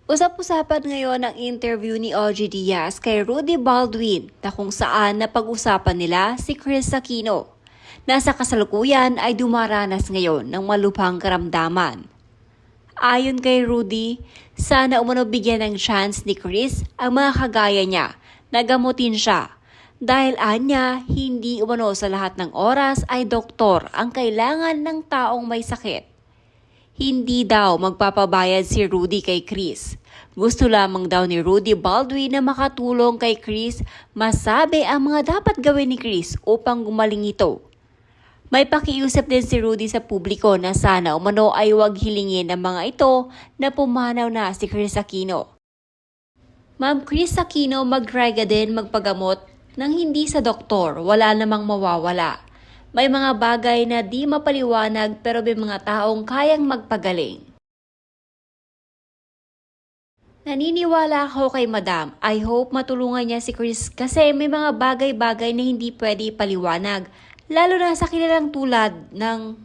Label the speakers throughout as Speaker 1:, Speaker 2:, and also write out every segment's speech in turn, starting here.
Speaker 1: Usap-usapan ngayon ang interview ni OG Diaz kay Rudy Baldwin na kung saan napag-usapan nila si Kris Aquino. Nasa kasalukuyan ay dumaranas ngayon ng malubhang karamdaman. Ayon kay Rudy, sana umano bigyan ng chance ni Kris ang mga kagaya niya na gamutin siya. Dahil anya, hindi umano sa lahat ng oras ay doktor ang kailangan ng taong may sakit. Hindi daw magpapabayad si Rudy kay Kris. Gusto lamang daw ni Rudy Baldwin na makatulong kay Kris masabi ang mga dapat gawin ni Kris upang gumaling ito. May pakiusap din si Rudy sa publiko na sana umano ay huwag hilingin ang mga ito na pumanaw na si Kris Aquino. Ma'am Kris Aquino, mag-try ka din magpagamot nang hindi sa doktor, wala namang mawawala. May mga bagay na di mapaliwanag pero may mga taong kayang magpagaling. Naniniwala ako kay Madam. I hope matulungan niya si Kris kasi may mga bagay-bagay na hindi pwede paliwanag. Lalo na sa kilalang tulad ng...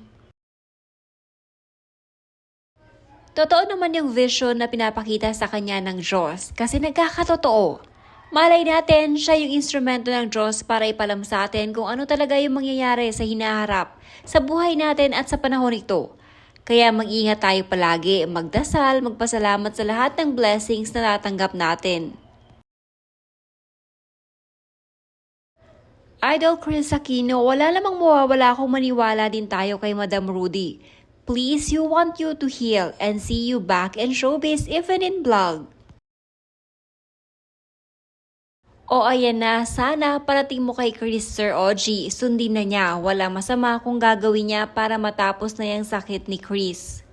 Speaker 1: Totoo naman yung vision na pinapakita sa kanya ng Diyos kasi nagkakatotoo. Malay natin, siya yung instrumento ng Diyos para ipalam sa atin kung ano talaga yung mangyayari sa hinaharap, sa buhay natin at sa panahon ito. Kaya mag-ingat tayo palagi, magdasal, magpasalamat sa lahat ng blessings na natanggap natin. Idol Kris Aquino, wala namang mawawala kung maniwala din tayo kay Madam Rudy. Please, you want you to heal and see you back in showbiz even in vlog. O ayan na, sana parating mo kay Kris Sir OG, sundin na niya, wala masama kung gagawin niya para matapos na yung sakit ni Kris.